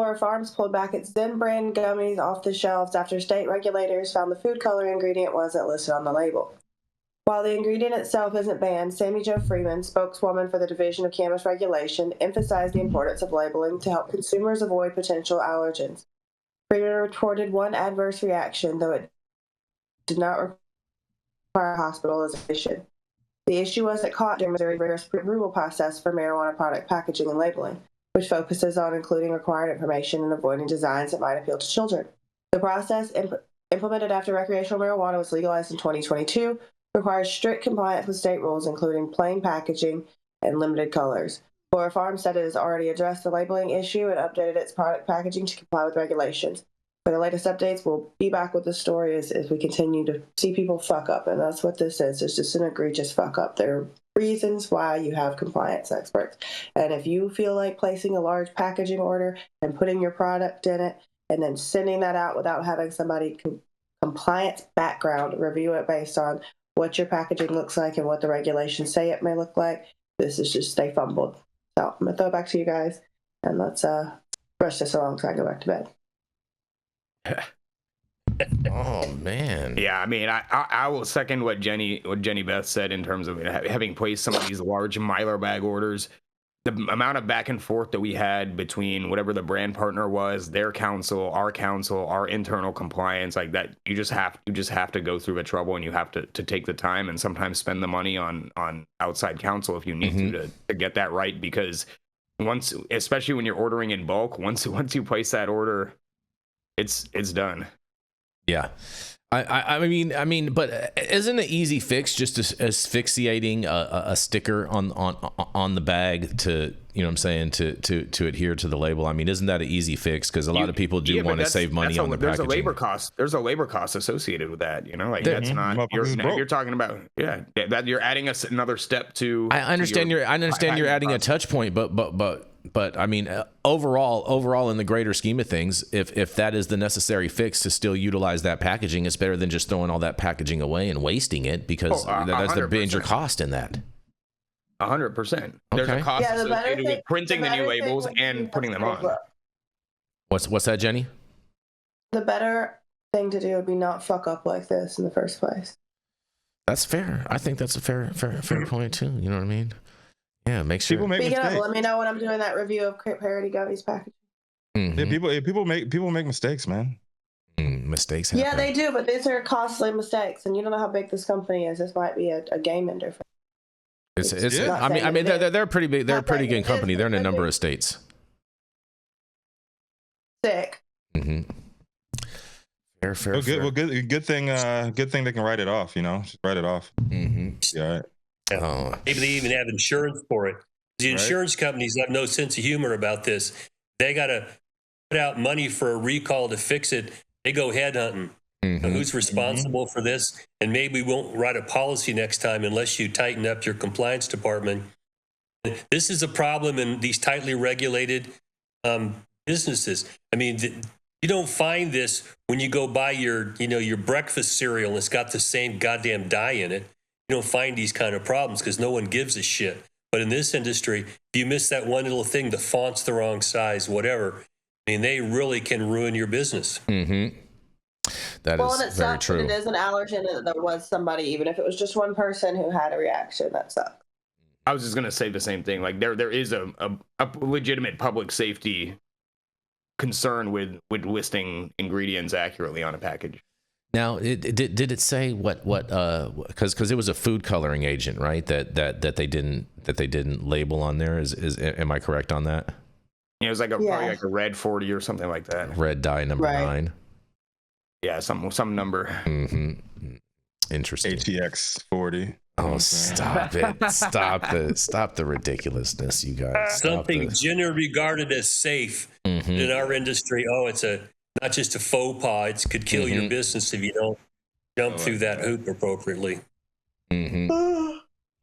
Flora Farms pulled back its Zen brand gummies off the shelves after state regulators found the food coloring ingredient wasn't listed on the label. While the ingredient itself isn't banned, Sammy Jo Freeman, spokeswoman for the Division of Cannabis Regulation, emphasized the importance of labeling to help consumers avoid potential allergens. Freeman reported one adverse reaction, though it did not require hospitalization. The issue wasn't caught during Missouri's rigorous approval process for marijuana product packaging and labeling, which focuses on including required information and avoiding designs that might appeal to children. The process, implemented after recreational marijuana was legalized in 2022, requires strict compliance with state rules, including plain packaging and limited colors. Flora Farms said it has already addressed the labeling issue and updated its product packaging to comply with regulations. For the latest updates, we'll be back with the story as we continue to see people fuck up, and that's what this is. It's just an egregious fuck up. There are reasons why you have compliance experts. And if you feel like placing a large packaging order and putting your product in it and then sending that out without having somebody compliance background review it based on what your packaging looks like and what the regulations say it may look like, this is just stay fumbled. So I'm gonna throw it back to you guys, and let's rush this along so I go back to bed. Oh man. Yeah, I mean, I will second what Jenny Beth said in terms of having placed some of these large Mylar bag orders. The amount of back and forth that we had between whatever the brand partner was, their counsel, our internal compliance, like that, you just have to go through the trouble, and you have to take the time and sometimes spend the money on outside counsel if you need to get that right. Because once, especially when you're ordering in bulk, once you place that order, it's done. Yeah. I mean, but isn't an easy fix just asphyxiating a sticker on the bag to, you know what I'm saying, to adhere to the label? I mean, isn't that an easy fix? Because a lot of people do want to save money on the packaging. There's a labor cost associated with that, you know, like that's not, you're talking about, that you're adding another step to. I understand you're adding a touch point, but I mean, overall, in the greater scheme of things, if that is the necessary fix to still utilize that packaging, it's better than just throwing all that packaging away and wasting it, because that's the major cost in that. 100%. There's a cost associated with printing the new labels and putting them on. What's that, Jenny? The better thing to do would be not fuck up like this in the first place. That's fair. I think that's a fair point too. You know what I mean? Yeah, make sure. Speaking of, let me know when I'm doing that review of Parody Gummies packaging. Yeah, people make mistakes, man. Mistakes happen. Yeah, they do, but these are costly mistakes, and you don't know how big this company is. This might be a game ender. I mean, they're a pretty big. They're a pretty good company. They're in a number of states. Sick. Mm-hmm. Fair. Good thing they can write it off. You know, just write it off. Mm-hmm. Yeah. Oh. Maybe they even have insurance for it. The insurance companies have no sense of humor about this. They got to put out money for a recall to fix it. They go headhunting. So who's responsible for this? And maybe we won't write a policy next time unless you tighten up your compliance department. This is a problem in these tightly regulated businesses. I mean, you don't find this when you go buy your breakfast cereal and it's got the same goddamn dye in it. You don't find these kind of problems because no one gives a shit. But in this industry, if you miss that one little thing, the font's the wrong size, whatever, I mean, they really can ruin your business. Mm-hmm. That is very true. It is an allergen that there was somebody, even if it was just one person who had a reaction, that sucks. I was just going to say the same thing. Like there is a legitimate public safety concern with listing ingredients accurately on a package. Now, did it say what because it was a food coloring agent, right? That they didn't label on there. Am I correct on that? Yeah, it was probably like a red 40 or something like that. Red dye number 9. Yeah, some number. Mm-hmm. Interesting. ATX 40. Oh, stop it! Stop the ridiculousness, you guys. Something generally regarded as safe in our industry. Oh, it's not just a faux pas. It could kill your business if you don't jump through that hoop appropriately. Mm-hmm.